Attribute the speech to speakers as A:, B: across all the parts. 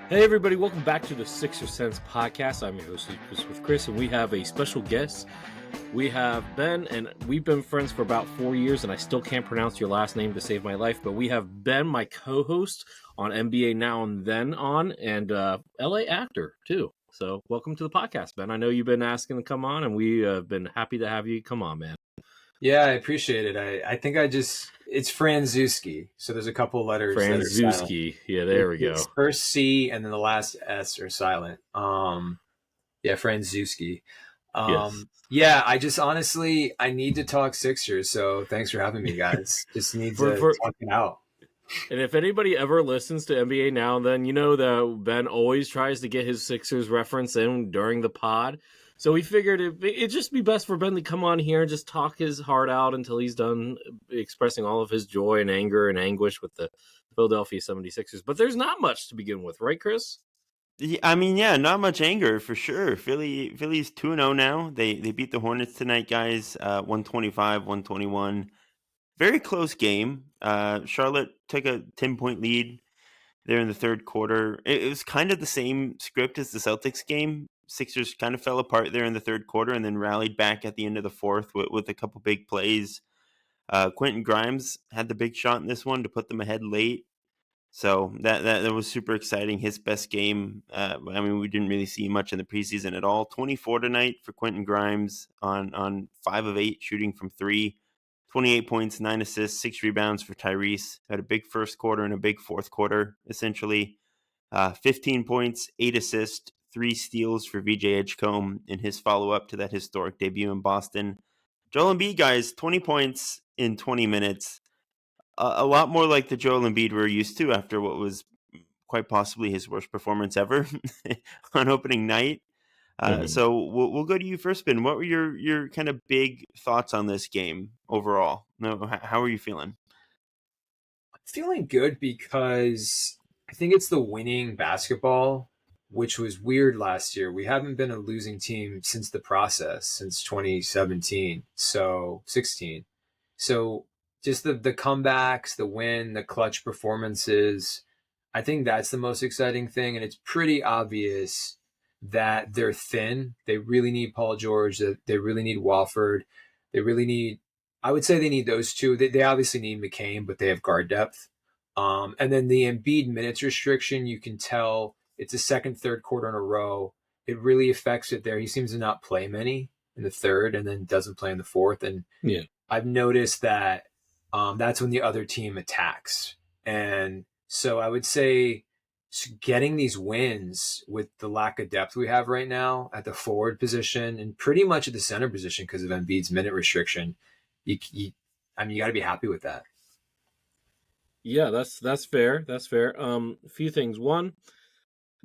A: Hey everybody, welcome back to the Sixer Sense podcast. I'm your host, Chris, and we have a special guest. We have Ben, and we've been friends for about 4 years, and I still can't pronounce your last name to save my life, but we have Ben, my co-host on NBA Now and Then and LA actor, too. So welcome to the podcast, Ben. I know you've been asking to come on, and we have been happy to have you come on, man.
B: Yeah, I appreciate it. I think it's Franczuszki. So there's a couple letters that are silent.
A: Franczuszki. Yeah, there we go.
B: It's first C and then the last S are silent. Yeah, Franczuszki.
A: Yes.
B: Yeah, I just honestly, I need to talk Sixers. So thanks for having me, guys. Just need to talk it out.
A: And if anybody ever listens to NBA Now and Then, you know that Ben always tries to get his Sixers reference in during the pod. So we figured it'd just be best for Ben to come on here and just talk his heart out until he's done expressing all of his joy and anger and anguish with the Philadelphia 76ers. But there's not much to begin with, right, Chris?
C: I mean, yeah, not much anger for sure. Philly's 2-0 now. They beat the Hornets tonight, guys. 125-121. Very close game. Charlotte took a 10-point lead there in the third quarter. It was kind of the same script as the Celtics game. Sixers kind of fell apart there in the third quarter and then rallied back at the end of the fourth with a couple big plays. Quentin Grimes had the big shot in this one to put them ahead late. So that was super exciting. His best game. I mean, we didn't really see much in the preseason at all. 24 tonight for Quentin Grimes on 5 of 8 shooting from 3. 28 points, 9 assists, 6 rebounds for Tyrese. Had a big first quarter and a big fourth quarter, essentially. 15 points, 8 assists, 3 steals for VJ Edgecombe in his follow-up to that historic debut in Boston. Joel Embiid, guys, 20 points in 20 minutes. A lot more like the Joel Embiid we're used to after what was quite possibly his worst performance ever on opening night. So we'll go to you first, Ben. What were your kind of big thoughts on this game overall? How are you feeling?
B: I'm feeling good because I think it's the winning basketball, which was weird last year. We haven't been a losing team since the process, since 2017, so 16. So just the comebacks, the win, the clutch performances, I think that's the most exciting thing. And it's pretty obvious that they're thin. They really need Paul George. They really need Walford. They really need, I would say they need those two. They obviously need McCain, but they have guard depth. And then the Embiid minutes restriction, you can tell it's a second, third quarter in a row. It really affects it there. He seems to not play many in the third and then doesn't play in the fourth. And
A: yeah,
B: I've noticed that that's when the other team attacks. And so I would say getting these wins with the lack of depth we have right now at the forward position and pretty much at the center position because of Embiid's minute restriction, you got to be happy with that.
A: Yeah, that's fair. That's fair. A few things. One,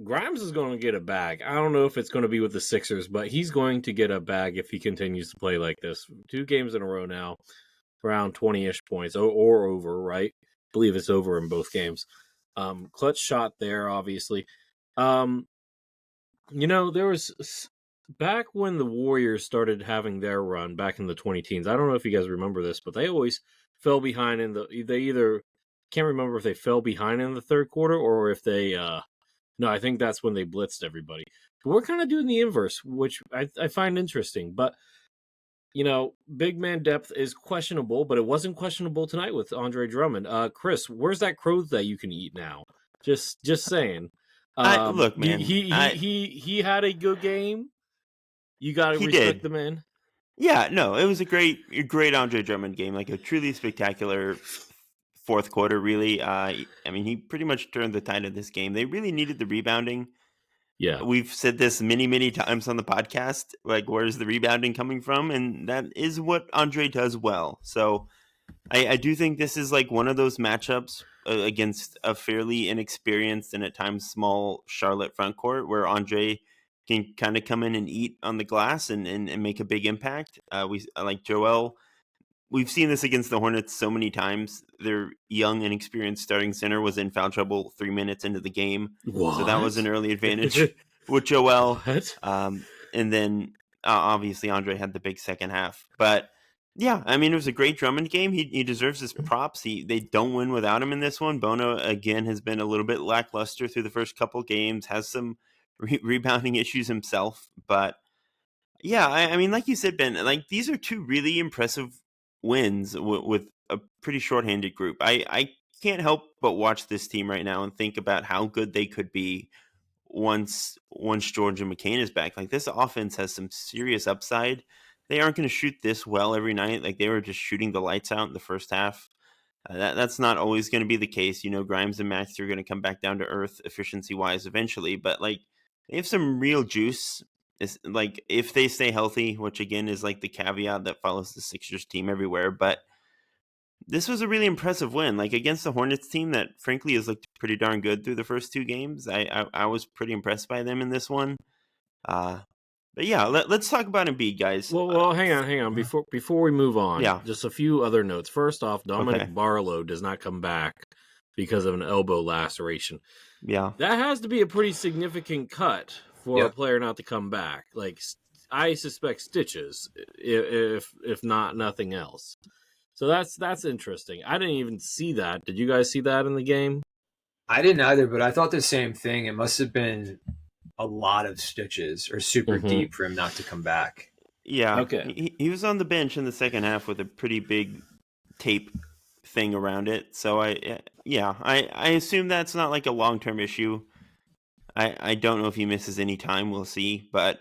A: Grimes is going to get a bag. I don't know if it's going to be with the Sixers, but he's going to get a bag if he continues to play like this. 2 games in a row now, around 20-ish points or over, right? I believe it's over in both games. Clutch shot there, obviously. There was back when the Warriors started having their run back in the 2010s. I don't know if you guys remember this, but they always fell behind they either can't remember if they fell behind in the third quarter or if they no, I think that's when they blitzed everybody. But we're kind of doing the inverse, which I find interesting. But, big man depth is questionable, but it wasn't questionable tonight with Andre Drummond. Chris, where's that crow that you can eat now? Just saying.
C: Look, man.
A: He had a good game. You got to respect the man.
C: Yeah, no, it was a great Andre Drummond game, like a truly spectacular fourth quarter, really. I mean, he pretty much turned the tide of this game. They really needed the rebounding.
A: Yeah.
C: We've said this many, many times on the podcast, like, where's the rebounding coming from? And that is what Andre does well. So I do think this is like one of those matchups against a fairly inexperienced and at times small Charlotte frontcourt where Andre can kind of come in and eat on the glass and make a big impact. We like Joel. We've seen this against the Hornets so many times. Their young and experienced starting center was in foul trouble 3 minutes into the game.
A: What?
C: So that was an early advantage with Joel.
A: What?
C: And then obviously Andre had the big second half. But Yeah, I mean, it was a great Drummond game. He deserves his props. They don't win without him in this one. Bono, again, has been a little bit lackluster through the first couple games, has some rebounding issues himself. But yeah, I mean, like you said, Ben, like these are two really impressive wins with a pretty shorthanded group. I can't help but watch this team right now and think about how good they could be once George and McCain is back. Like this offense has some serious upside. They aren't going to shoot this well every night. Like they were just shooting the lights out in the first half. That's not always going to be the case. You know, Grimes and Max are going to come back down to earth efficiency wise eventually, but like they have some real juice. It's like if they stay healthy, which again is like the caveat that follows the Sixers team everywhere. But this was a really impressive win, like against the Hornets team that frankly has looked pretty darn good through the first two games. I was pretty impressed by them in this one. But yeah, let's talk about Embiid, guys.
A: Well, hang on. Before we move on,
C: Yeah.
A: just a few other notes. First off, Dominic
C: Okay.
A: Barlow does not come back because of an elbow laceration.
C: Yeah.
A: That has to be a pretty significant cut for a player not to come back. Like, I suspect stitches, if not nothing else. So that's interesting. I didn't even see that. Did you guys see that in the game?
B: I didn't either, but I thought the same thing. It must have been a lot of stitches or super deep for him not to come back.
C: Yeah.
A: Okay.
C: He was on the bench in the second half with a pretty big tape thing around it. So I assume that's not like a long-term issue. I don't know if he misses any time. We'll see. But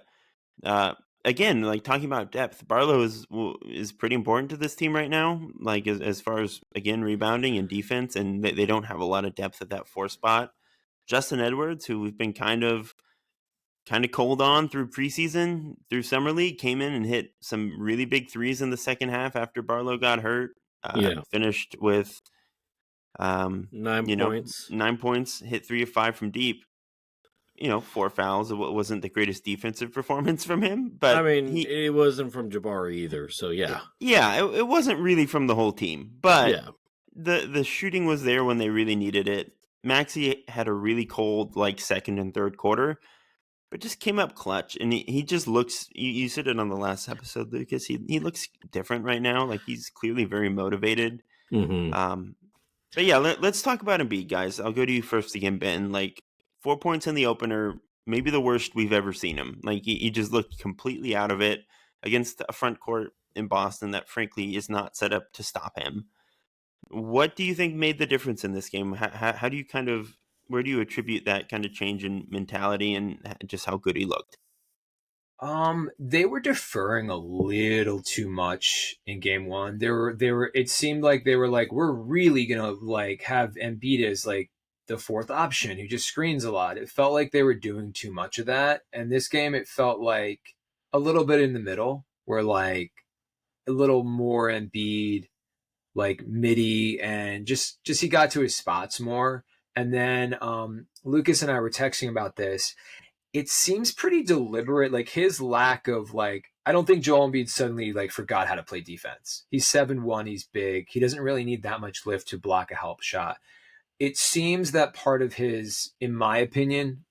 C: again, like talking about depth, Barlow is pretty important to this team right now. Like as far as again rebounding and defense, and they don't have a lot of depth at that 4 spot. Justin Edwards, who we've been kind of cold on through preseason, through summer league, came in and hit some really big threes in the second half after Barlow got hurt. Finished with
A: 9 points.
C: 9 points, hit 3 of 5 from deep. 4 fouls. It wasn't the greatest defensive performance from him, but
A: I mean, it wasn't from Jabari either. So yeah,
C: it wasn't really from the whole team, but
A: yeah,
C: the shooting was there when they really needed it. Maxey had a really cold like second and third quarter, but just came up clutch, and he just looks. You said it on the last episode, Lucas. He looks different right now. Like he's clearly very motivated.
A: Mm-hmm.
C: But yeah, let's talk about Embiid, guys. I'll go to you first again, Ben. Like 4 points in the opener, maybe the worst we've ever seen him. Like he just looked completely out of it against a front court in Boston that frankly is not set up to stop him. What do you think made the difference in this game? How do you where do you attribute that kind of change in mentality and just how good he looked?
B: They were deferring a little too much in game one. They were it seemed like they were like, we're really gonna like have Embiid as like the fourth option who just screens a lot. It felt like they were doing too much of that. And this game it felt like a little bit in the middle, where like a little more Embiid, like midi, and just he got to his spots more. And then Lucas and I were texting about this. It seems pretty deliberate, like his lack of like, I don't think Joel Embiid suddenly like forgot how to play defense. He's 7'1", he's big. He doesn't really need that much lift to block a help shot. It seems that part of his, in my opinion,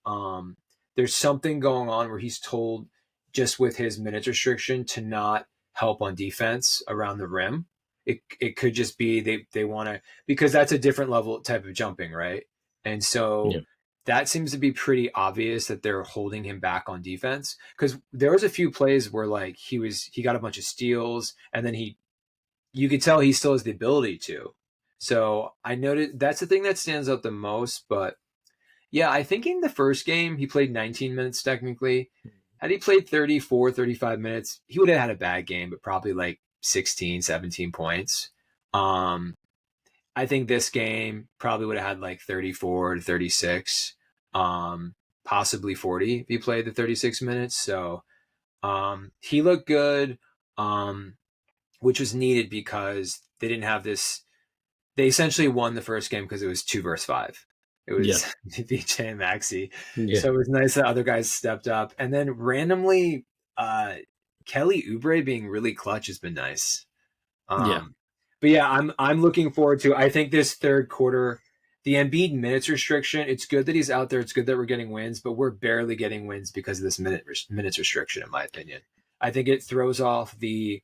B: there's something going on where he's told just with his minutes restriction to not help on defense around the rim. It could just be they want to, because that's a different level type of jumping, right? And so that seems to be pretty obvious that they're holding him back on defense, because there was a few plays where like he got a bunch of steals, and then you could tell he still has the ability to. So I noted that's the thing that stands out the most. But yeah, I think in the first game he played 19 minutes technically. Had he played 34, 35 minutes, he would have had a bad game, but probably like 16, 17 points. I think this game probably would have had like 34 to 36, possibly 40 if he played the 36 minutes. So he looked good, which was needed because they didn't have this. They essentially won the first game because it was 2 versus 5. It was BJ and Maxey. So it was nice that other guys stepped up. And then randomly, Kelly Oubre being really clutch has been nice. But yeah, I'm looking forward to, I think this third quarter, the Embiid minutes restriction, it's good that he's out there. It's good that we're getting wins, but we're barely getting wins because of this minutes restriction, in my opinion. I think it throws off the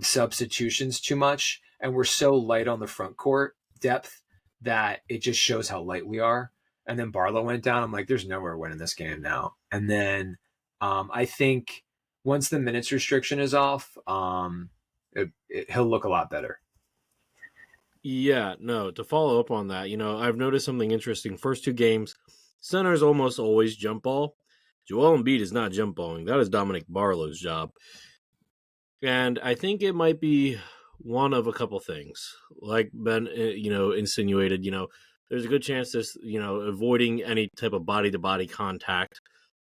B: substitutions too much, and we're so light on the front court depth that it just shows how light we are. And then Barlow went down. I'm like, there's nowhere winning this game now. And then I think once the minutes restriction is off, he'll look a lot better.
A: Yeah, no, to follow up on that, I've noticed something interesting. First two games, centers almost always jump ball. Joel Embiid is not jump balling. That is Dominic Barlow's job. And I think it might be one of a couple things. Like Ben, insinuated, there's a good chance this, avoiding any type of body-to-body contact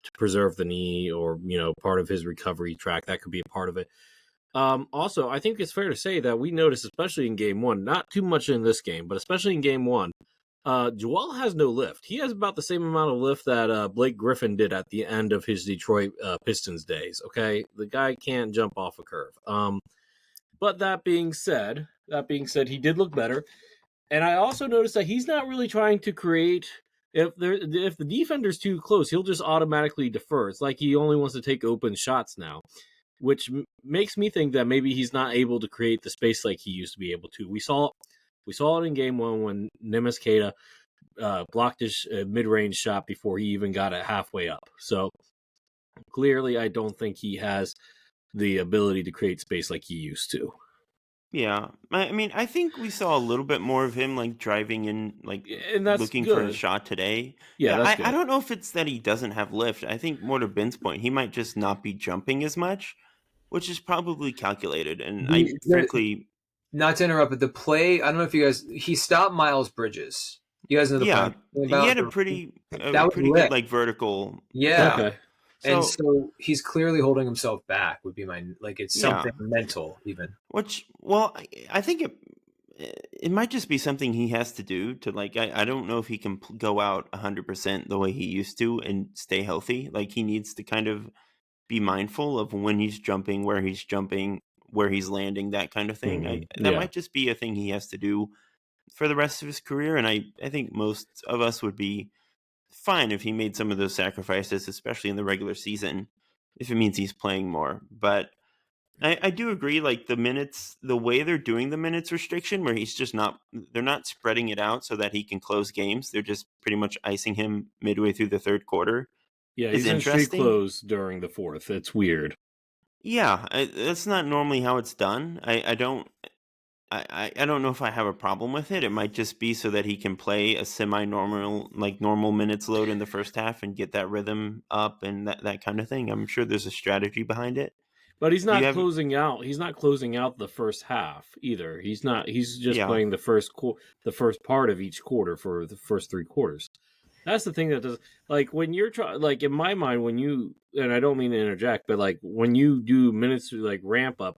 A: to preserve the knee or, part of his recovery track. That could be a part of it. Also, I think it's fair to say that we noticed, especially in game one, not too much in this game, but especially in game one, Joel has no lift. He has about the same amount of lift that Blake Griffin did at the end of his Detroit Pistons days. Okay, the guy can't jump off a curve. But that being said, he did look better. And I also noticed that he's not really trying to create. If the defender's too close, he'll just automatically defer. It's like he only wants to take open shots now, which makes me think that maybe he's not able to create the space like he used to be able to. We saw it in game one when Nemes Keita blocked his mid-range shot before he even got it halfway up. So clearly, I don't think he has the ability to create space like he used to.
C: Yeah, I mean, I think we saw a little bit more of him like driving in, like
A: And that's
C: looking
A: good.
C: for a shot today.
A: Yeah, that's good.
C: I don't know if it's that he doesn't have lift. I think more to Ben's point, he might just not be jumping as much, which is probably calculated. And frankly,
B: not to interrupt, but the play, I don't know if you guys, he stopped Miles Bridges. You guys know the play
C: he had a pretty good like vertical.
B: Yeah.
A: Okay.
B: And so he's clearly holding himself back would be my, like, it's something mental even.
C: Which, well, I think it might just be something he has to do to, like, I don't know if he can go out 100% the way he used to and stay healthy. Like, he needs to kind of be mindful of when he's jumping, where he's landing, that kind of thing. That might just be a thing he has to do for the rest of his career. And I think most of us would be fine if he made some of those sacrifices, especially in the regular season, if it means he's playing more. But I do agree, like the way they're doing the minutes restriction, where they're not spreading it out so that he can close games. They're just pretty much icing him midway through the third quarter.
A: Yeah, he's in street close during the fourth. It's weird.
C: Yeah, that's not normally how it's done. I don't know if I have a problem with it. It might just be so that he can play a semi-normal, like normal minutes load in the first half and get that rhythm up and that kind of thing. I'm sure there's a strategy behind it.
A: But he's not closing out. He's not closing out the first half either. He's not. He's just playing the first part of each quarter for the first three quarters. That's the thing that does. Like when you're trying, like in my mind, when you, and I don't mean to interject, but like when you do minutes like ramp up,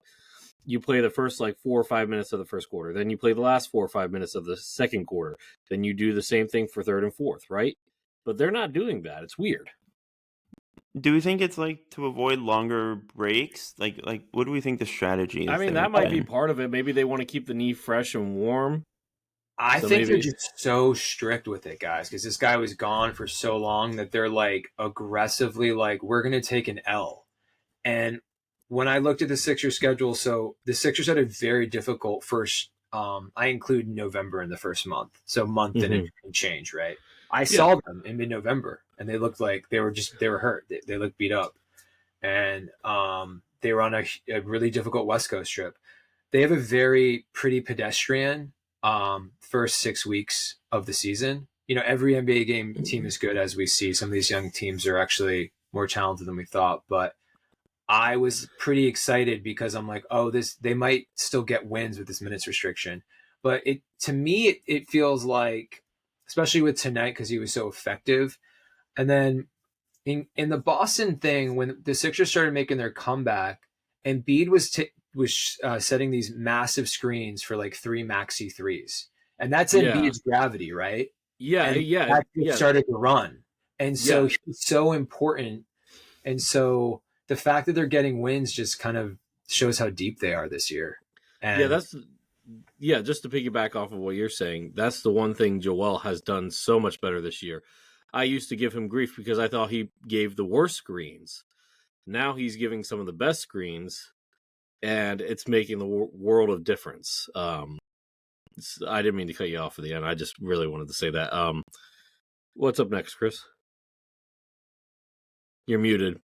A: you play the first like 4 or 5 minutes of the first quarter. Then you play the last 4 or 5 minutes of the second quarter. Then you do the same thing for third and fourth, right? But they're not doing that. It's weird.
C: Do we think it's like to avoid longer breaks? Like what do we think the strategy is?
A: I mean, that might be part of it. Maybe they want to keep the knee fresh and warm.
B: I think they're just so strict with it, guys, because this guy was gone for so long that they're like aggressively like, we're going to take an L. And when I looked at the Sixers schedule, so the Sixers had a very difficult first. I include November in the first month, so month and change, right? I saw them in mid-November, and they looked like they were hurt. They looked beat up, and they were on a really difficult West Coast trip. They have a very pretty pedestrian first 6 weeks of the season. You know, every NBA team is good, as we see. Some of these young teams are actually more talented than we thought, but I was pretty excited because I'm like, oh, they might still get wins with this minutes restriction. But to me, it feels like, especially with tonight, because he was so effective. And then in the Boston thing, when the Sixers started making their comeback, Embiid was setting these massive screens for like 3 maxi threes. And that's Embiid's gravity, right?
A: Yeah,
B: and that started to run. And so he's so important. And so the fact that they're getting wins just kind of shows how deep they are this year. And
A: just to piggyback off of what you're saying, that's the one thing Joel has done so much better this year. I used to give him grief because I thought he gave the worst screens. Now he's giving some of the best screens, and it's making the world of difference. I didn't mean to cut you off at the end. I just really wanted to say that. What's up next, Chris? You're muted.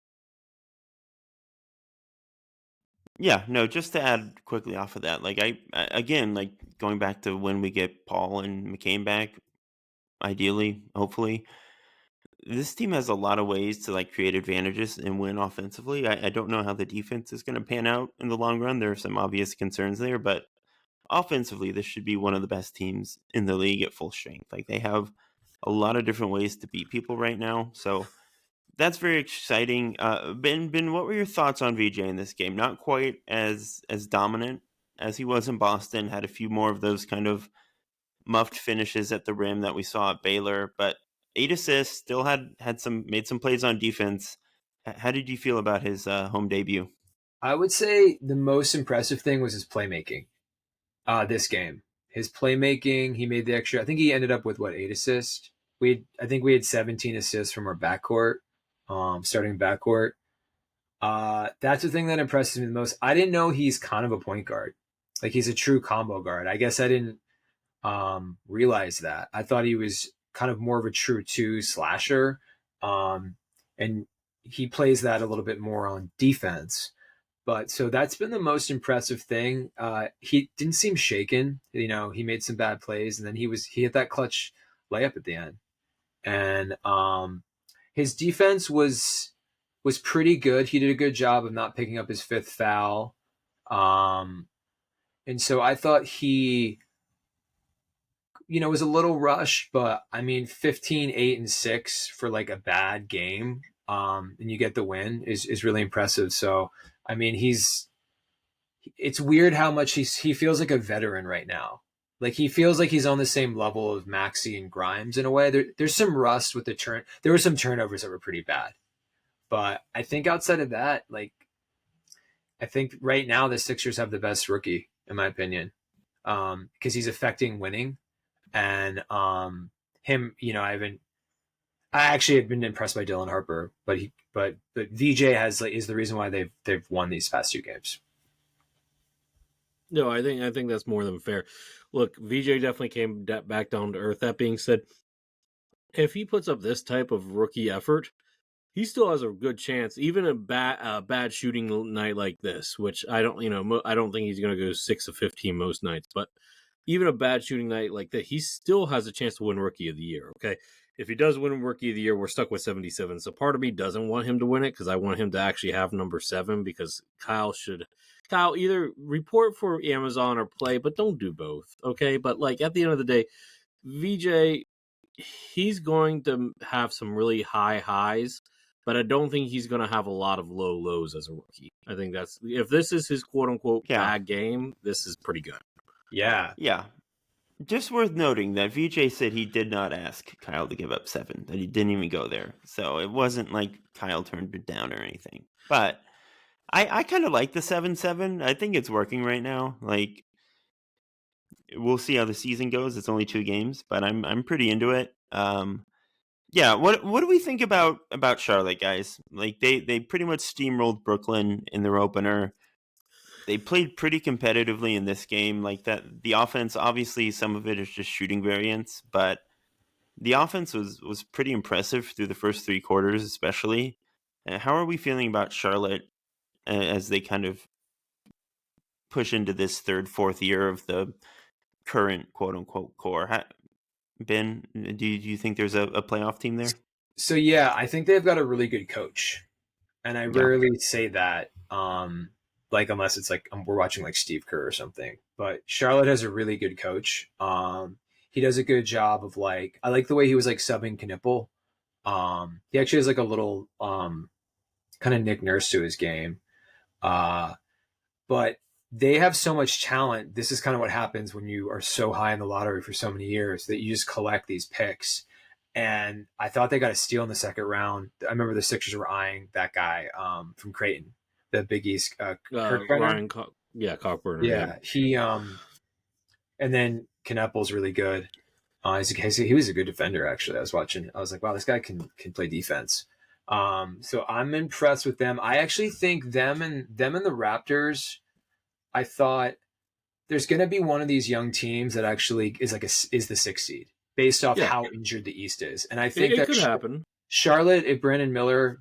C: Yeah, no, just to add quickly off of that, like I again, like going back to when we get Paul and McCain back, ideally, hopefully, this team has a lot of ways to like create advantages and win offensively. I don't know how the defense is going to pan out in the long run. There are some obvious concerns there, but offensively, this should be one of the best teams in the league at full strength. Like they have a lot of different ways to beat people right now. So that's very exciting. Ben, what were your thoughts on VJ in this game? Not quite as dominant as he was in Boston. Had a few more of those kind of muffed finishes at the rim that we saw at Baylor, but 8 assists. Still made some plays on defense. How did you feel about his home debut?
B: I would say the most impressive thing was his playmaking. This game, his playmaking. He made the extra. I think he ended up with 8 assists. I think we had 17 assists from our backcourt, starting backcourt. That's the thing that impresses me the most. I didn't know he's kind of a point guard. Like he's a true combo guard. I guess I didn't realize that. I thought he was kind of more of a true 2 slasher. And he plays that a little bit more on defense. But so that's been the most impressive thing. He didn't seem shaken. You know, he made some bad plays, and then he hit that clutch layup at the end. And his defense was pretty good. He did a good job of not picking up his 5th foul. And so I thought he, was a little rushed, but I mean, 15, 8, and 6 for like a bad game, and you get the win is really impressive. So, I mean, it's weird how much he feels like a veteran right now. Like he feels like he's on the same level of Maxey and Grimes in a way. There's some rust with there were some turnovers that were pretty bad, but I think outside of that, like, I think right now the Sixers have the best rookie in my opinion, because he's affecting winning. And him, I actually had been impressed by Dylan Harper, but VJ is the reason why they've won these past 2 games.
A: No, I think that's more than fair. Look, VJ definitely came back down to earth. That being said, if he puts up this type of rookie effort, he still has a good chance. Even a bad shooting night like this, which I don't think he's going to go 6 of 15 most nights, but even a bad shooting night like that, he still has a chance to win Rookie of the Year. Okay, if he does win Rookie of the Year, we're stuck with 77. So part of me doesn't want him to win it because I want him to actually have number 7 because Kyle either report for Amazon or play, but don't do both. Okay, but like at the end of the day, VJ, he's going to have some really high highs, but I don't think he's going to have a lot of low lows as a rookie. I think if this is his quote unquote bad game, this is pretty good.
B: Yeah.
C: Just worth noting that VJ said he did not ask Kyle to give up 7, that he didn't even go there. So it wasn't like Kyle turned it down or anything. But I kind of like the 7-7. I think it's working right now. Like, we'll see how the season goes. It's only 2 games, but I'm pretty into it. Yeah, what do we think about Charlotte, guys? Like they pretty much steamrolled Brooklyn in their opener. They played pretty competitively in this game. Like that, the offense, obviously, some of it is just shooting variance, but the offense was pretty impressive through the first 3 quarters, especially. How are we feeling about Charlotte as they kind of push into this 3rd, 4th year of the current quote unquote core? Ben, do you think there's a playoff team there?
B: So yeah, I think they've got a really good coach, and I rarely say that. Like unless it's like we're watching like Steve Kerr or something. But Charlotte has a really good coach. He does a good job of like I like the way he was like subbing Knipple. He actually has like a little kind of Nick Nurse to his game. But they have so much talent. This is kind of what happens when you are so high in the lottery for so many years that you just collect these picks. And I thought they got a steal in the 2nd round. I remember the Sixers were eyeing that guy from Creighton. The Big East,
A: Ryan, Cockburner.
B: Yeah, he and then Kneppel's really good. He was a good defender actually. I was watching. I was like, wow, this guy can play defense. So I'm impressed with them. I actually think them and the Raptors I thought there's going to be one of these young teams that actually is is the 6th seed based off how injured the East is. And I think
A: it could happen.
B: Charlotte, if Brandon Miller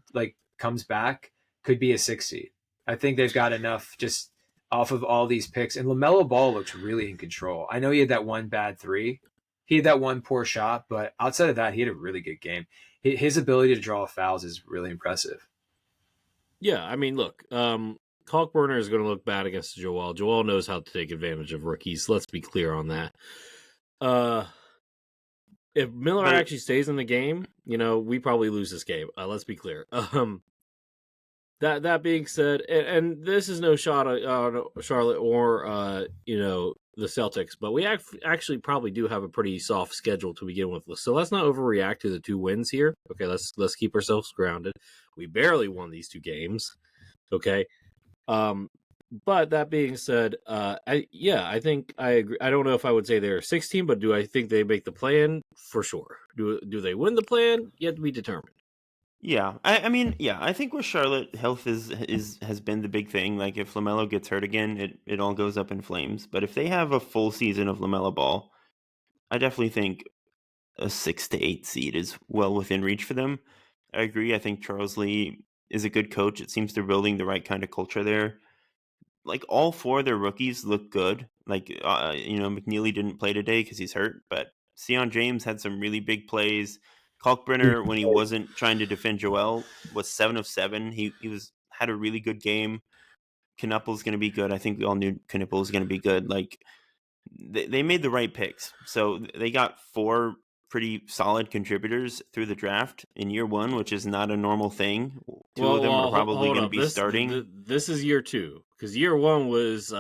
B: comes back, could be a 6th seed. I think they've got enough just off of all these picks. And LaMelo Ball looks really in control. I know he had that one bad 3. He had that one poor shot, but outside of that, he had a really good game. His ability to draw fouls is really impressive.
A: Yeah, I mean, look, Kalkbrenner is going to look bad against Joel. Joel knows how to take advantage of rookies. Let's be clear on that. If Miller actually stays in the game, we probably lose this game. Let's be clear. That being said, and this is no shot at Charlotte or the Celtics, but we actually probably do have a pretty soft schedule to begin with. So let's not overreact to the 2 wins here. Okay, let's keep ourselves grounded. We barely won these 2 games. Okay. But that being said, I think I agree. I don't know if I would say they're a 16, but do I think they make the plan? For sure. Do they win the plan? Yet to be determined.
C: Yeah, I think with Charlotte, health has been the big thing. Like if LaMelo gets hurt again, it all goes up in flames. But if they have a full season of LaMelo Ball, I definitely think a 6 to 8 seed is well within reach for them. I agree. I think Charles Lee is a good coach. It seems they're building the right kind of culture there. Like all 4 of their rookies look good. Like McNeely didn't play today because he's hurt, but Sion James had some really big plays. Kalkbrenner, when he wasn't trying to defend Joel, was 7 of 7. He had a really good game. Knupple's going to be good. I think we all knew Knuppel was going to be good. Like they made the right picks. So they got 4 pretty solid contributors through the draft in year 1, which is not a normal thing. 2 of them are probably going to be starting.
A: This is year 2 because year 1 was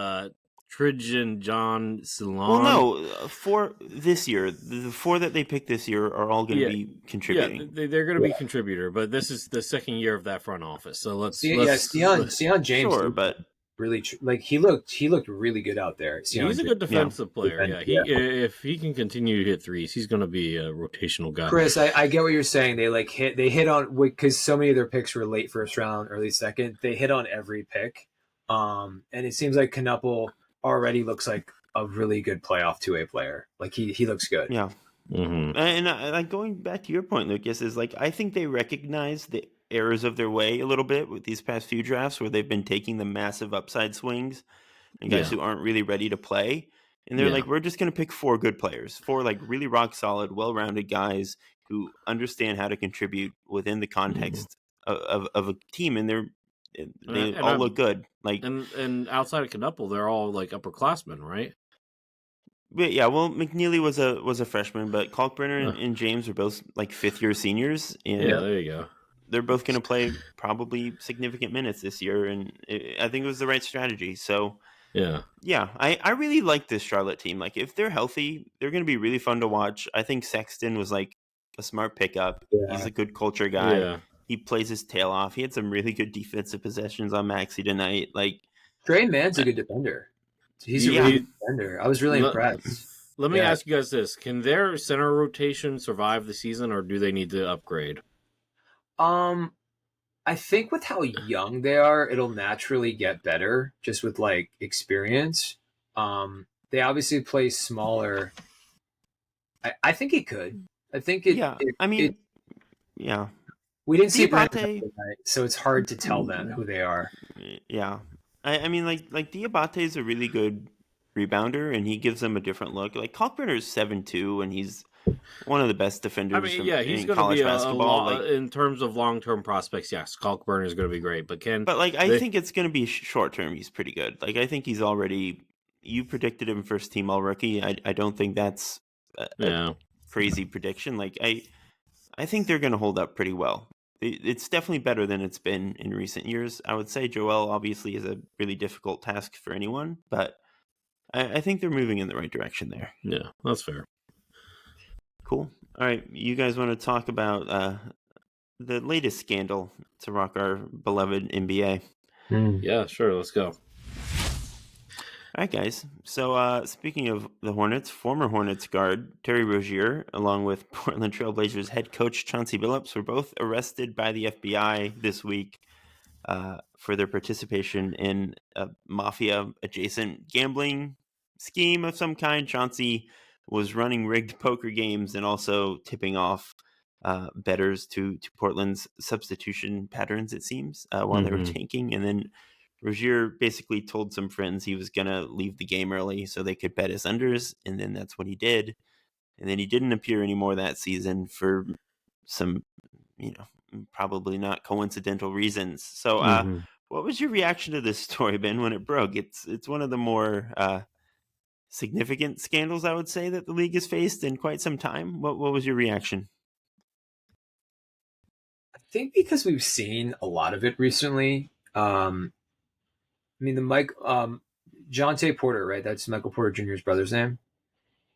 A: Tridgen John Salon.
C: Well, no, 4 this year. The 4 that they picked this year are all going to be contributing.
A: Yeah, they're going to be contributor, but this is the second year of that front office. So let's
B: Sion James,
C: sure, but
B: really he looked really good out there.
A: He's a good defensive player. If he can continue to hit threes, he's going to be a rotational guy.
B: Chris, I get what you're saying. They hit on because so many of their picks were late first round, early second. They hit on every pick, and it seems like Knuppel already looks like a really good playoff 2A player. Like he looks good.
C: Yeah.
A: Mm-hmm.
C: And going back to your point, Lucas, is like I think they recognize the errors of their way a little bit with these past few drafts where they've been taking the massive upside swings and guys who aren't really ready to play. And they're like, we're just going to pick 4 good players, 4 like really rock solid, well-rounded guys who understand how to contribute within the context of a team. And they all look good. Like
A: and outside of Knuppel, they're all like upperclassmen, right?
C: But yeah, well, McNeely was a freshman, but Kalkbrenner and James are both like 5th-year seniors. And
A: there you go.
C: They're both going to play probably significant minutes this year, and I think it was the right strategy. So I really like this Charlotte team. Like if they're healthy, they're going to be really fun to watch. I think Sexton was like a smart pickup. Yeah. He's a good culture guy. Yeah. He plays his tail off. He had some really good defensive possessions on Maxey tonight. Like
B: Trey Mann's a good defender. He's a really good defender. I was really impressed.
A: Let me ask you guys this: can their center rotation survive the season, or do they need to upgrade?
B: I think with how young they are, it'll naturally get better just with like experience. They obviously play smaller. I think it could. I think it.
C: Yeah.
B: We didn't see Diabate tonight, so it's hard to tell them who they are.
C: Yeah. I mean, like Diabate is a really good rebounder, and he gives them a different look. Like Kalkbrenner is 7'2", and he's one of the best defenders.
A: He's going to be basketball. In terms of long-term prospects, yes, Kalkbrenner is going to be great. But
C: I think it's going to be short-term. He's pretty good. Like I think he's already. You predicted him first team all rookie. I don't think that's a crazy prediction. Like I think they're going to hold up pretty well. It's definitely better than it's been in recent years. I would say Joel obviously is a really difficult task for anyone, but I think they're moving in the right direction there.
A: Yeah, that's fair.
C: Cool. All right, you guys want to talk about the latest scandal to rock our beloved NBA?
A: Yeah, sure. Let's go.
C: All right, guys. So speaking of the Hornets, former Hornets guard Terry Rozier, along with Portland Trail Blazers head coach Chauncey Billups, were both arrested by the FBI this week for their participation in a mafia-adjacent gambling scheme of some kind. Chauncey was running rigged poker games and also tipping off bettors to Portland's substitution patterns, it seems, while they were tanking. And then Rozier basically told some friends he was going to leave the game early so they could bet his unders, and then that's what he did. And then he didn't appear anymore that season for some, probably not coincidental reasons. So what was your reaction to this story, Ben, when it broke? It's one of the more significant scandals, I would say, that the league has faced in quite some time. What was your reaction?
B: I think because we've seen a lot of it recently. Jonte Porter, right? That's Michael Porter Jr.'s brother's name.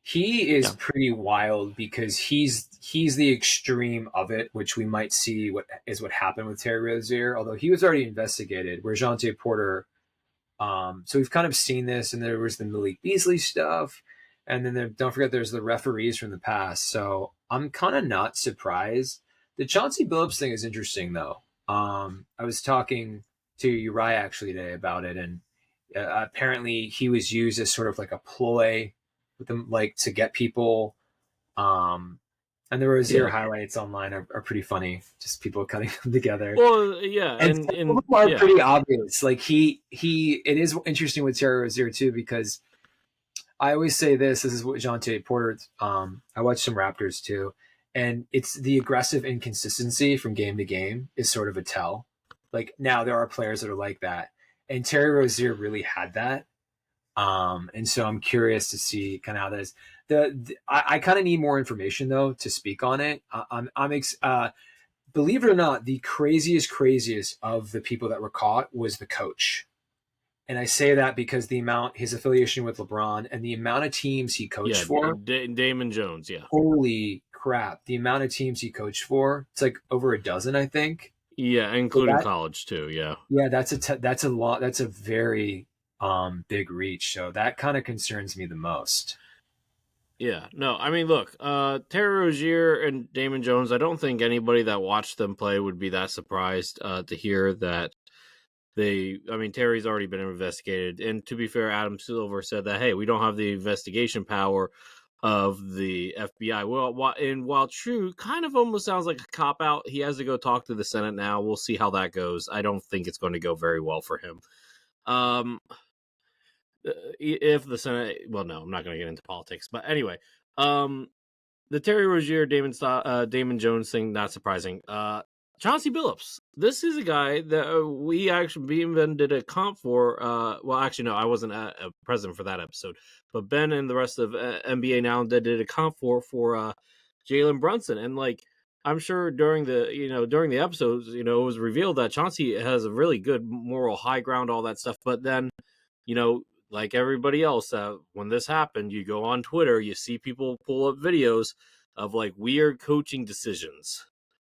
B: He is pretty wild because he's the extreme of it, which we might see what happened with Terry Rozier, although he was already investigated, where Jonte Porter, so we've kind of seen this, and there was the Malik Beasley stuff, and then don't forget there's the referees from the past. So I'm kind of not surprised. The Chauncey Billups thing is interesting, though. I was talking to Uriah actually today about it, and apparently he was used as sort of like a ploy with them, like to get people. And the Rozier highlights online are pretty funny. Just people cutting them together.
A: Well, yeah, and
B: some of them are pretty obvious. Like it is interesting with Terry Rozier too, because I always say this is what Jonte Porter. I watch some Raptors too, and it's the aggressive inconsistency from game to game is sort of a tell. Like now there are players that are like that, and Terry Rozier really had that. And so I'm curious to see kind of how that is. I kind of need more information though to speak on it. Believe it or not, the craziest of the people that were caught was the coach. And I say that because his affiliation with LeBron and the amount of teams he coached for.
A: Damon Jones, yeah.
B: Holy crap. The amount of teams he coached for, it's like over a dozen, I think.
A: Yeah, including college too, yeah.
B: Yeah, that's a lot. That's a very big reach. So that kind of concerns me the most.
A: Yeah, no, I mean, look, Terry Rozier and Damon Jones, I don't think anybody that watched them play would be that surprised to hear that Terry's already been investigated. And to be fair, Adam Silver said that, hey, we don't have the investigation power of the FBI. Well, while true, kind of almost sounds like a cop-out. He has to go talk to the Senate now. We'll see how that goes. I don't think it's going to go very well for him. If the Senate, well, no, I'm not going to get into politics, but anyway, the Terry Rozier, Damon Jones thing, not surprising. Chauncey Billups, this is a guy that we actually even did a comp for. Well, actually, no, I wasn't present for that episode, but Ben and the rest of NBA Now did a comp for Jalen Brunson, and like I'm sure during the episodes, it was revealed that Chauncey has a really good moral high ground, all that stuff, but then, like everybody else, when this happened, you go on Twitter, you see people pull up videos of like weird coaching decisions,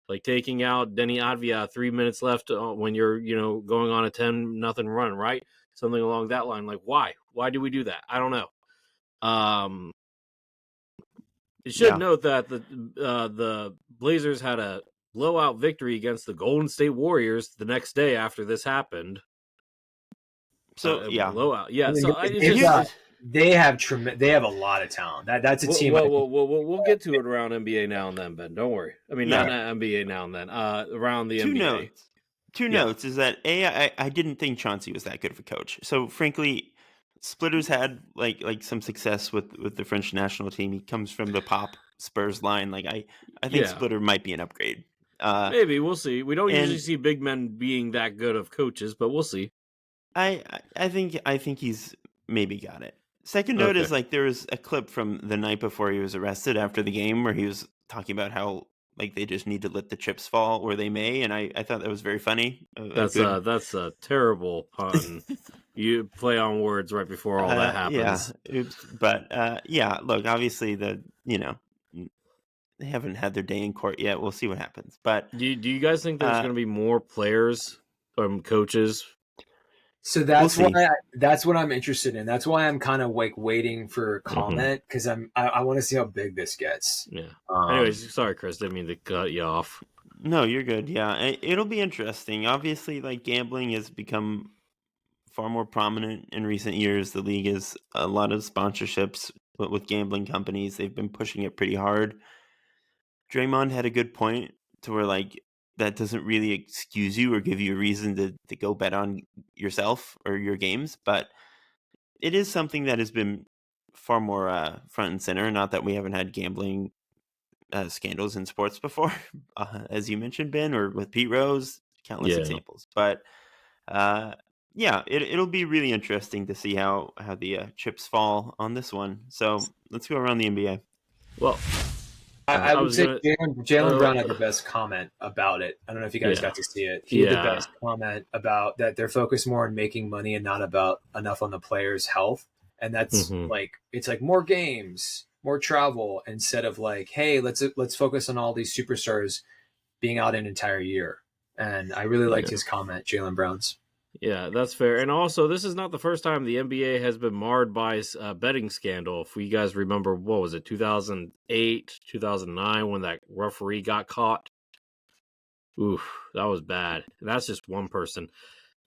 A: like taking out Denny Advia 3 minutes left when you're, going on a 10-0 run, right? Something along that line. Like, why? Why do we do that? I don't know. You should note that the Blazers had a blowout victory against the Golden State Warriors the next day after this happened.
C: So
A: blowout. Yeah.
B: They have a lot of talent. That's a team.
A: We'll get to it around NBA Now and Then, Ben. Don't worry. I mean, not NBA Now and Then. Around the NBA.
C: Two notes is that I didn't think Chauncey was that good of a coach. So frankly, Splitter's had like some success with the French national team. He comes from the Pop Spurs line. Like I think Splitter might be an upgrade.
A: Maybe we'll see. We don't usually see big men being that good of coaches, but we'll see.
C: I think he's maybe got it. Second note is like there was a clip from the night before he was arrested after the game where he was talking about how like they just need to let the chips fall or they may, and I thought that was very funny.
A: That's a terrible pun. You play on words right before all that happens.
C: Yeah, but look, obviously they haven't had their day in court yet. We'll see what happens. But
A: do you guys think there's going to be more players or coaches?
B: So that's what I'm interested in. That's why I'm kind of like waiting for a comment because I want to see how big this gets.
A: Yeah. Anyways, sorry, Chris, didn't mean to cut you off.
C: No, you're good. Yeah, it'll be interesting. Obviously, like gambling has become far more prominent in recent years. The league has a lot of sponsorships with gambling companies. They've been pushing it pretty hard. Draymond had a good point to where like that doesn't really excuse you or give you a reason to go bet on yourself or your games, but it is something that has been far more front and center. Not that we haven't had gambling scandals in sports before, as you mentioned, Ben, or with Pete Rose, countless
A: Yeah.
C: examples. But yeah, it'll be really interesting to see how the chips fall on this one. So let's go around the NBA.
A: Well,
B: I
A: I
B: would
A: was
B: say
A: gonna.
B: Jalen Brown had the best comment about it. I don't know if you guys
A: Yeah.
B: got to see it. He had the
A: Yeah.
B: best comment about that they're focused more on making money and not about enough on the players' health. And that's
A: Mhm.
B: like it's like more games, more travel, instead of like, hey, let's focus on all these superstars being out an entire year. And I really liked
A: Yeah.
B: his comment, Jalen Brown's.
A: Yeah, that's fair. And also, this is not the first time the NBA has been marred by a betting scandal. If you guys remember, what was it, 2008, 2009, when that referee got caught? Oof, that was bad. And that's just one person.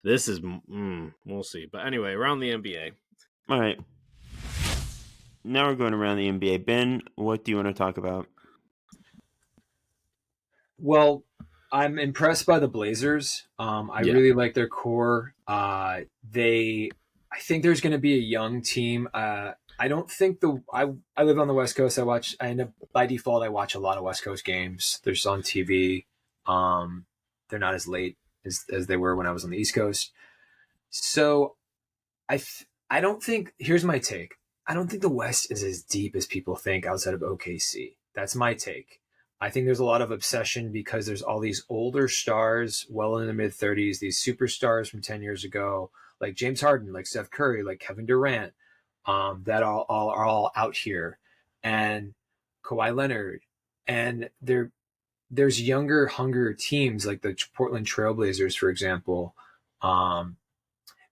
A: This is, we'll see. But anyway, around the NBA.
C: All right. Now we're going around the NBA. Ben, what do you want to talk about?
B: Well, I'm impressed by the Blazers. I
A: Yeah.
B: really like their core. I think there's going to be a young team. I don't think I live on the West Coast. I end up by default. I watch a lot of West Coast games. They're just on TV. They're not as late as they were when I was on the East Coast. So I don't think. Here's my take. I don't think the West is as deep as people think outside of OKC. That's my take. I think there's a lot of obsession because there's all these older stars, well in the mid 30s, these superstars from 10 years ago, like James Harden, like Steph Curry, like Kevin Durant, that all are all out here, and Kawhi Leonard, and there's younger, hungrier teams like the Portland Trailblazers, for example.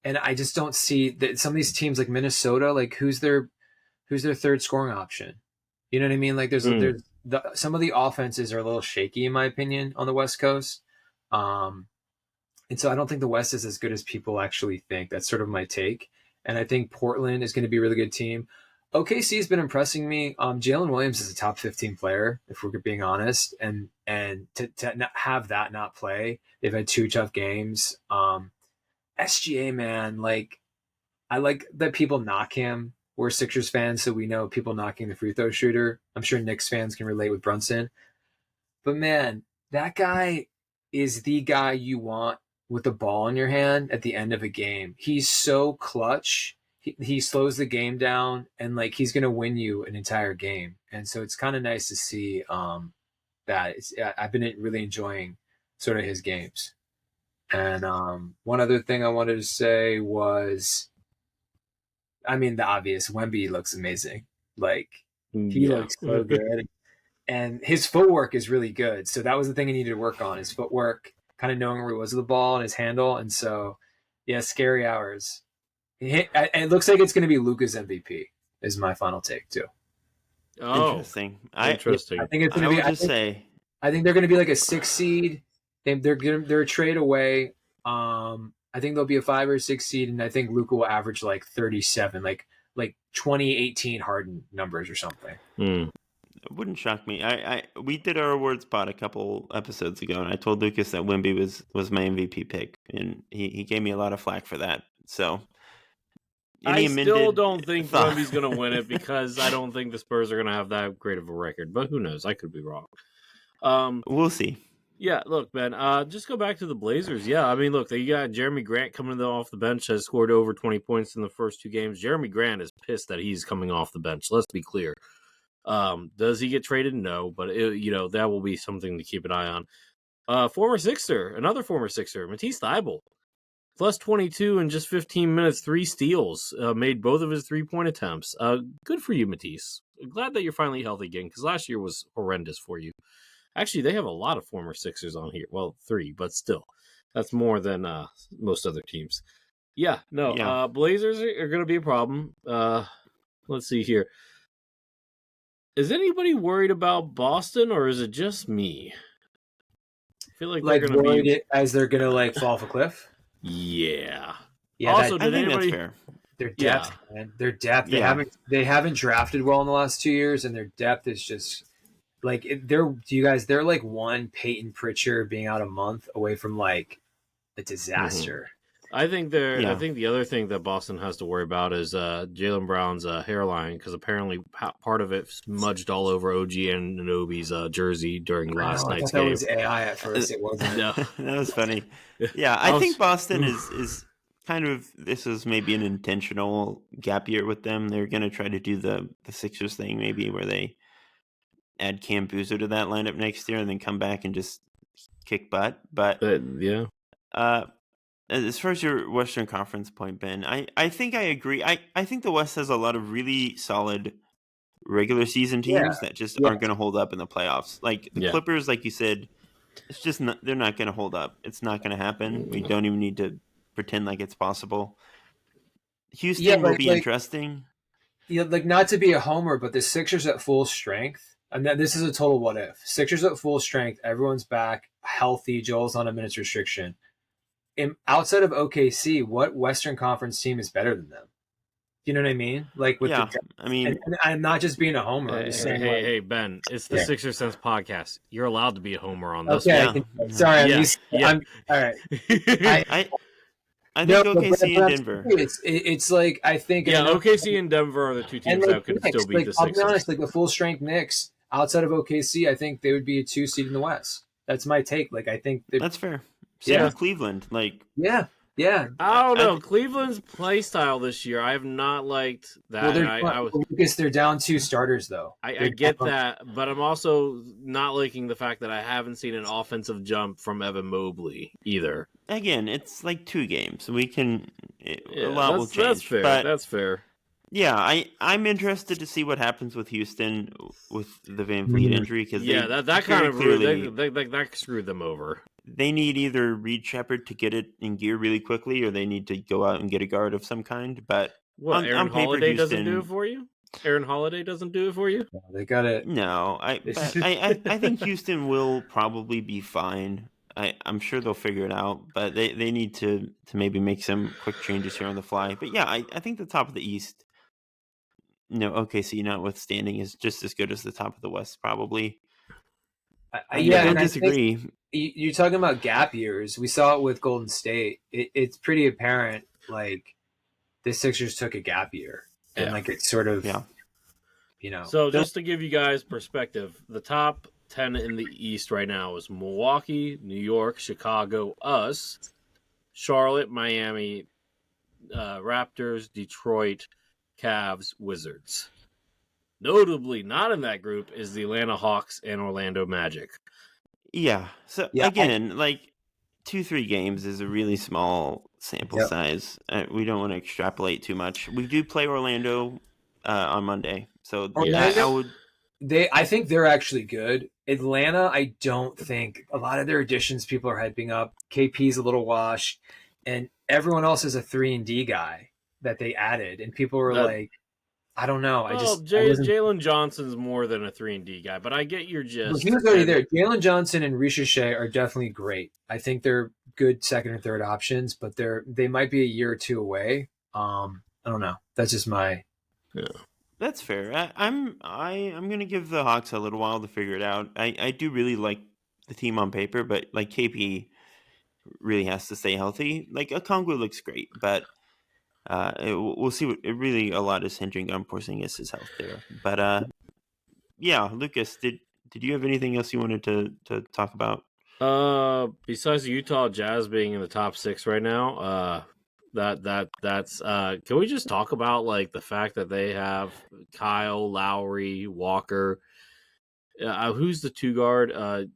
B: And I just don't see that some of these teams like Minnesota, like who's their third scoring option? You know what I mean? Like there's some of the offenses are a little shaky in my opinion on the West Coast. And so I don't think the West is as good as people actually think. That's sort of my take. And I think Portland is going to be a really good team. OKC has been impressing me. Jalen Williams is a top 15 player, if we're being honest. And to not have that not play, they've had two tough games. SGA, man, like I like that people knock him. We're Sixers fans, so we know people knocking the free throw shooter. I'm sure Knicks fans can relate with Brunson. But man, that guy is the guy you want with the ball in your hand at the end of a game. He's so clutch. He slows the game down, and like he's going to win you an entire game. And so it's kind of nice to see that. I've been really enjoying sort of his games. And one other thing I wanted to say was, I mean, the obvious, Wemby looks amazing. Like he
A: Yeah.
B: looks so good, and his footwork is really good. So that was the thing he needed to work on: his footwork, kind of knowing where he was with the ball and his handle. And so, yeah, scary hours. It looks like it's going to be Luka's MVP. Is my final take too.
A: Oh,
C: Interesting.
A: interesting.
B: I think it's going
C: I
B: to be.
C: would just say,
B: I think they're going to be like a 6 seed. They're a trade away. I think they'll be a 5 or 6 seed, and I think Luka will average like 37, like 2018 Harden numbers or something.
C: it wouldn't shock me. We did our awards pod a couple episodes ago, and I told Lucas that Wemby was my MVP pick, and he gave me a lot of flack for that. So
A: I still don't think
C: thought-
A: Wemby's going to win it because I don't think the Spurs are going to have that great of a record. But who knows? I could be wrong.
C: We'll see.
A: Yeah, look, man, just go back to the Blazers. Yeah, I mean, look, they got Jeremy Grant coming off the bench, has scored over 20 points in the first two games. Jeremy Grant is pissed that he's coming off the bench. Let's be clear. Does he get traded? No, but that will be something to keep an eye on. Another former Sixer, Matisse Thybulle, plus 22 in just 15 minutes, 3 steals, made both of his 3-point attempts. Good for you, Matisse. Glad that you're finally healthy again, because last year was horrendous for you. Actually, they have a lot of former Sixers on here. Well, 3, but still. That's more than most other teams. Yeah, no,
C: Yeah.
A: Blazers are going to be a problem. Let's see here. Is anybody worried about Boston, or is it just me? feel like they're going to
B: worried
A: be
B: as they're going to like fall off a cliff.
A: Yeah.
B: Yeah.
A: Also,
C: I
A: did
C: think
A: anybody?
C: that's fair.
B: Their depth, man. Their depth. They haven't drafted well in the last 2 years, and their depth is just like they're like one Peyton Pritchard being out a month away from like a disaster.
A: I think the other thing that Boston has to worry about is Jaylen Brown's hairline, because apparently part of it smudged all over OG Anunoby's jersey during last night's game.
B: That was AI at first. It wasn't.
C: No. That was funny. Yeah, I think Boston is kind of, this is maybe an intentional gap year with them. They're going to try to do the Sixers thing, maybe, where they add Cam Boozer to that lineup next year and then come back and just kick butt. But as far as your Western Conference point, Ben, I think I agree. I think the West has a lot of really solid regular season teams that just aren't going to hold up in the playoffs. Like the Clippers, like you said, it's just they're not going to hold up. It's not going to happen. We don't even need to pretend like it's possible. Houston will be interesting.
B: Yeah, like not to be a homer, but the Sixers at full strength. And this is a total what if. Sixers at full strength. Everyone's back, healthy. Joel's on a minutes restriction. Outside of OKC, what Western Conference team is better than them? You know what I mean? Like with
C: I mean,
B: and I'm not just being a homer. I'm just saying,
A: hey, Ben, it's the Sixer Sense podcast. You're allowed to be a homer on this.
B: Okay, sorry. I'm all right.
C: I think OKC and Denver.
B: It's like I think
A: OKC and Denver are the two teams that could still beat the Sixers.
B: I'll be honest, like the full strength Knicks outside of OKC, I think they would be a 2 seed in the West. That's my take. Like I think
C: that's fair. Same with Cleveland. Like
B: yeah.
A: I don't know. Cleveland's play style this year, I have not liked that.
B: Because they're down 2 starters, though.
A: I get that, but I'm also not liking the fact that I haven't seen an offensive jump from Evan Mobley either.
C: Again, it's like 2 games. We can a lot will change.
A: That's fair.
C: But
A: that's fair.
C: Yeah, I'm interested to see what happens with Houston with the Van Vliet injury, because
A: that kind of clearly that screwed them over.
C: They need either Reed Shepherd to get it in gear really quickly, or they need to go out and get a guard of some kind. But
A: Aaron Holiday doesn't do it for you? Aaron Holiday doesn't do it for you?
B: No, they got it.
C: No, I think Houston will probably be fine. I'm sure they'll figure it out, but they need to maybe make some quick changes here on the fly. But yeah, I think the top of the East, OKC notwithstanding, is just as good as the top of the West, probably. I don't disagree.
B: You're talking about gap years. We saw it with Golden State. It's pretty apparent, like, the Sixers took a gap year. And, like, it's sort of,
A: So, just to give you guys perspective, the top 10 in the East right now is Milwaukee, New York, Chicago, us, Charlotte, Miami, Raptors, Detroit, Cavs, Wizards. Notably not in that group is the Atlanta Hawks and Orlando Magic.
C: Yeah. So again, like 2-3 games is a really small sample size. We don't want to extrapolate too much. We do play Orlando on Monday, so
B: I think they're actually good. Atlanta, I don't think a lot of their additions people are hyping up. KP's a little washed, and everyone else is a 3-and-D guy that they added, and people were like, I don't know.
A: Jalen Johnson's more than a 3-and-D guy, but I get your gist.
B: He was already there. Jalen Johnson and Ricochet are definitely great. I think they're good second or third options, but they might be a year or 2 away. I don't know. That's just my.
A: Yeah.
C: That's fair. I'm going to give the Hawks a little while to figure it out. I do really like the team on paper, but like KP really has to stay healthy. Like Okongwu looks great, but. We'll see. Really, a lot is hinging on Porzingis' health there. But Lucas, did you have anything else you wanted to talk about?
A: Besides the Utah Jazz being in the top 6 right now, that's can we just talk about like the fact that they have Kyle, Lowry, Walker? Who's the 2 guard?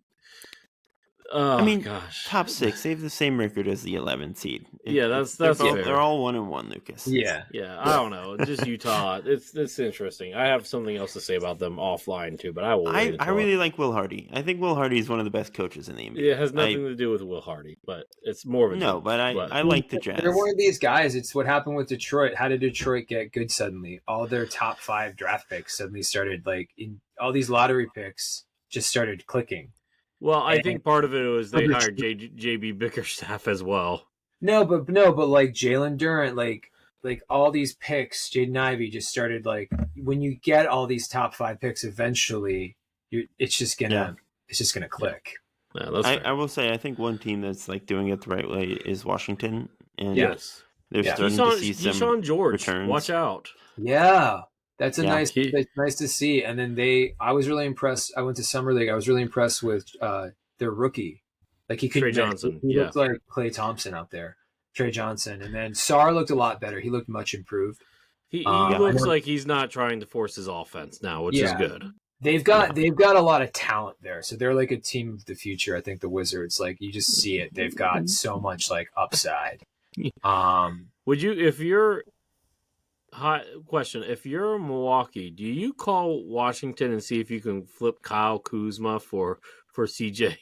C: Gosh. Top 6. They have the same record as the 11th seed.
A: That's
C: fair. They're all 1-1, Lucas.
A: Yeah. I don't know. Just Utah. It's interesting. I have something else to say about them offline too, but I will.
C: I really like Will Hardy. I think Will Hardy is one of the best coaches in the NBA.
A: It has nothing to do with Will Hardy, but it's more of a
C: no. But I like the Jazz.
B: They're one of these guys. It's what happened with Detroit. How did Detroit get good suddenly? All their top 5 draft picks suddenly started all these lottery picks just started clicking.
A: Well, I
B: And
A: think part of it was they hired JB Bickerstaff as well.
B: no, but like Jalen Durant, like all these picks, Jaden Ivey just started like when you get all these top 5 picks, eventually it's just gonna click.
A: Yeah, that's fair.
C: I will say I think one team that's like doing it the right way is Washington, and
A: Yes.
C: they're starting to see some
A: Keyshawn George,
C: returns.
A: watch out.
B: Yeah, that's nice.
A: He-
B: It's nice to see. And then I was really impressed. I went to summer league. I was really impressed with their rookie. Like he could
A: Trey Johnson,
B: He
A: yeah.
B: looked like Klay Thompson out there. Trey Johnson, and then Sarr looked a lot better. He looked much improved.
A: He looks like he's not trying to force his offense now, which is good.
B: They've got a lot of talent there, so they're like a team of the future. I think the Wizards, like you just see it. They've got so much like upside.
A: Would you, if you're if you're Milwaukee, do you call Washington and see if you can flip Kyle Kuzma for CJ?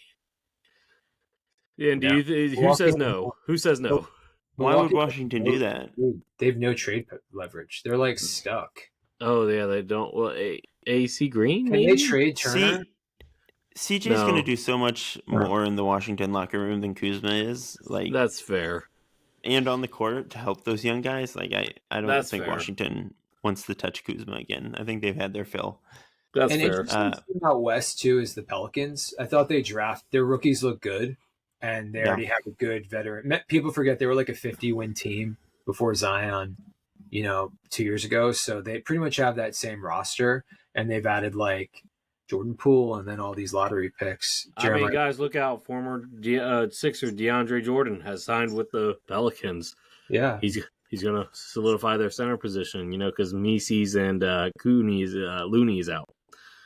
A: And who says no? Who says no?
C: Why would Washington do that?
B: They have no trade leverage. They're like stuck.
A: Oh yeah, they don't. Well, AC Green.
B: Can
A: maybe?
B: they trade Turner?
C: CJ's going to do so much more in the Washington locker room than Kuzma is. Like
A: that's fair.
C: And on the court to help those young guys. Like I don't think
A: fair.
C: Washington wants to touch Kuzma again. I think they've had their fill.
A: That's
B: and
A: fair.
B: Interesting thing out west too is the Pelicans. I thought their rookies look good, and they already have a good veteran. People forget they were like a 50-win team before Zion, 2 years ago. So they pretty much have that same roster, and they've added like Jordan Poole and then all these lottery picks.
A: I mean, guys, look out! Former Sixer DeAndre Jordan has signed with the Pelicans.
B: Yeah,
A: he's going to solidify their center position, because Mises and Looney's out.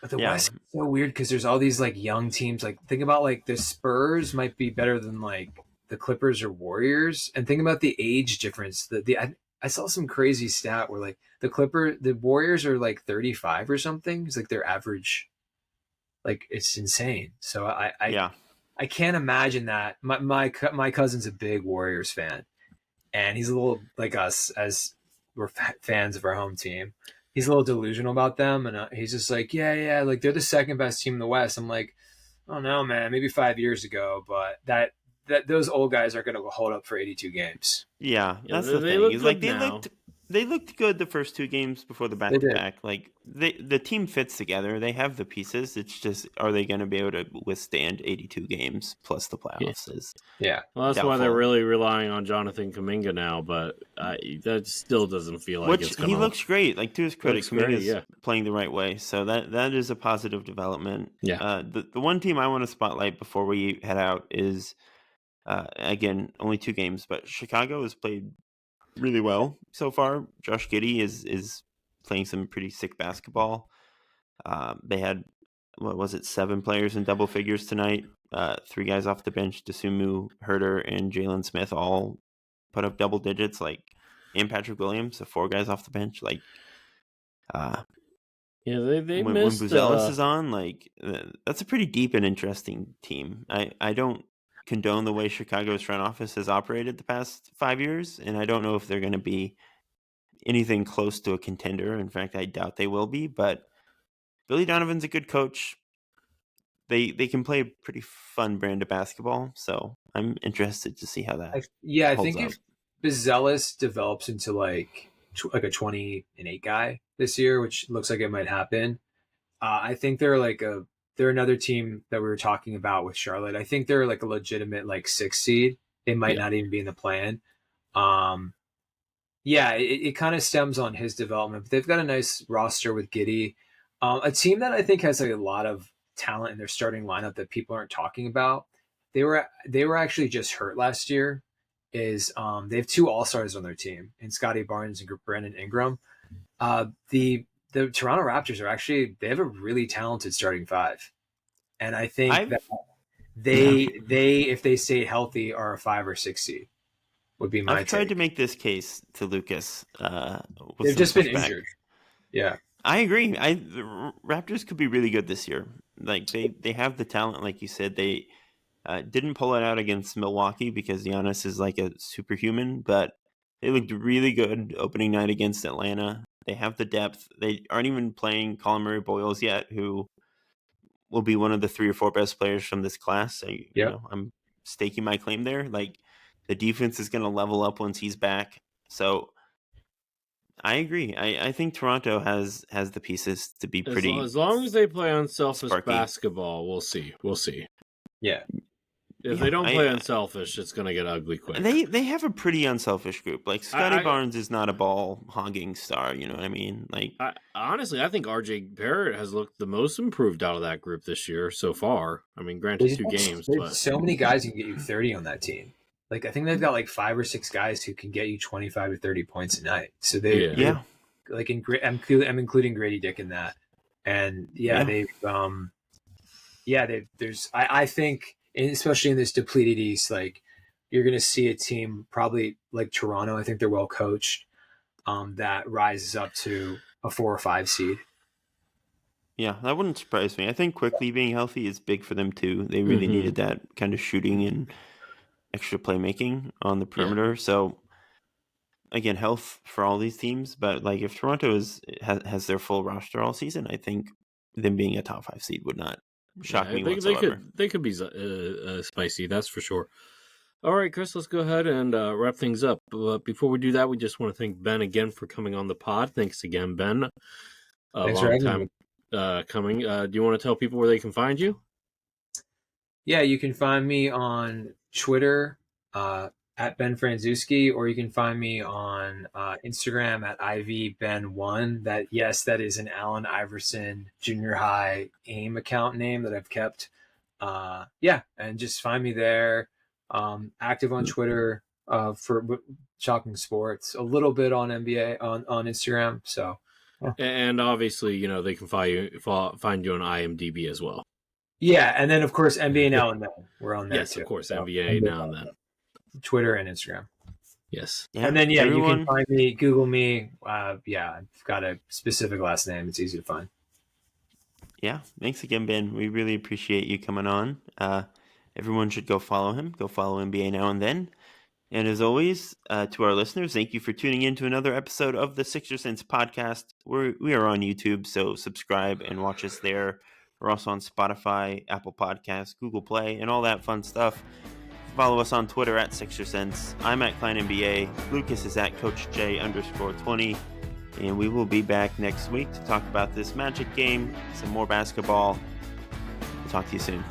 B: But the West is so weird because there's all these like young teams. Like think about like the Spurs might be better than like the Clippers or Warriors, and think about the age difference. I saw some crazy stat where like the Warriors are like 35 or something. It's like their average. Like it's insane. So I can't imagine that. My cousin's a big Warriors fan, and he's a little like us as we're fans of our home team. He's a little delusional about them, and he's just like, yeah, like they're the second best team in the West. I'm like, oh no, man, maybe 5 years ago, but that those old guys aren't going to hold up for 82 games.
C: Yeah, that's the thing. It's like they looked good the first 2 games before the back-to-back. Like the team fits together. They have the pieces. It's just, are they going to be able to withstand 82 games plus the playoffs?
B: Yeah.
A: Well, that's
C: doubtful.
A: why they're really relying on Jonathan Kuminga now, but that still doesn't feel like it's going to...
C: He looks great. Like, to his credit, Kuminga's
A: playing
C: the right way. So that is a positive development.
A: Yeah.
C: The one team I want to spotlight before we head out is, again, only 2 games, but Chicago has played really well so far. Josh Giddey is playing some pretty sick basketball. They had 7 players in double figures tonight. 3 guys off the bench: Dosunmu, Herter, and Jalen Smith all put up double digits. Like, and Patrick Williams, so 4 guys off the bench. Like,
A: they
C: when
A: missed,
C: Buzelis is on, like that's a pretty deep and interesting team. I don't condone the way Chicago's front office has operated the past 5 years, and I don't know if they're going to be anything close to a contender. In fact, I doubt they will be, but Billy Donovan's a good coach. They can play a pretty fun brand of basketball, so I'm interested to see how that
B: I think if Buzelis develops into like a 20-8 guy this year, which looks like it might happen, I think they're another team that we were talking about with Charlotte. I think they're like a legitimate like 6 seed. They might not even be in the plan. It kind of stems on his development, but they've got a nice roster with Giddey. A team that I think has a lot of talent in their starting lineup that people aren't talking about. They were actually just hurt last year. They have 2 All-Stars on their team, in Scotty Barnes and Brandon Ingram. The Toronto Raptors they have a really talented starting 5. And I think that they if they stay healthy, are a 5 or 6 seed, would be my take.
C: I've tried to make this case to Lucas.
B: They've just been injured. Yeah.
C: I agree. The Raptors could be really good this year. Like they have the talent, like you said. They didn't pull it out against Milwaukee because Giannis is like a superhuman, but they looked really good opening night against Atlanta. They have the depth. They aren't even playing Colin Murray Boyles yet, who will be one of the 3 or 4 best players from this class. So, you
B: Yep.
C: know, I'm staking my claim there. Like, the defense is going to level up once he's back. So I agree. I think Toronto has the pieces to be pretty.
A: As long as they play unselfish
C: sparky.
A: basketball, we'll see.
B: Yeah.
A: If they don't play unselfish, it's going to get ugly quick.
C: They have a pretty unselfish group. Like, Scotty
A: I-
C: Barnes is not a ball hogging star. You know what I mean? Like,
A: honestly, I think RJ Barrett has looked the most improved out of that group this year so far. I mean, granted, 2 games,
B: There's
A: but
B: so many guys who can get you 30 on that team. Like, I think they've got like 5 or 6 guys who can get you 25 to 30 points a night. So
A: Yeah.
B: like I'm including Grady Dick in that. And I think, especially in this depleted East, like, you're going to see a team probably like Toronto. I think they're well coached, that rises up to a 4 or 5 seed.
C: yeah, that wouldn't surprise me. I think Quickly being healthy is big for them too. They really
A: Mhm.
C: needed that kind of shooting and extra playmaking on the perimeter. So again, health for all these teams. But like, if Toronto has their full roster all season, I think them being a top 5 seed would not shock me whatsoever.
A: They could be spicy, that's for sure. All right, Chris, let's go ahead and wrap things up. But before we do that, we just want to thank Ben again for coming on the pod. Thanks again, Ben.
B: Thanks for having
A: me. Coming. Do you want to tell people where they can find you?
B: Yeah, you can find me on Twitter at Ben Franczuszki, or you can find me on Instagram at IVBen1. That is an Allen Iverson junior high AIM account name that I've kept. And just find me there. Active on Twitter for Shocking Sports, a little bit on NBA on Instagram. So,
A: and obviously, they can find you on IMDb as well.
B: Yeah, and then of course NBA Now and Then. We're on there too.
A: Yes, of course, NBA Now and Then.
B: Twitter and Instagram.
A: Yes.
B: Yeah, and then you can find me, Google me. I've got a specific last name. It's easy to find.
C: Yeah, thanks again, Ben. We really appreciate you coming on. Everyone should go follow him. Go follow NBA Now and Then. And as always, to our listeners, thank you for tuning in to another episode of the Sixer Sense podcast. We are on YouTube, so subscribe and watch us there. We're also on Spotify, Apple Podcasts, Google Play, and all that fun stuff. Follow us on Twitter at Sixer Sense. I'm at Kline NBA. Lucas is at CoachJ_20. And we will be back next week to talk about this Magic game, some more basketball. We'll talk to you soon.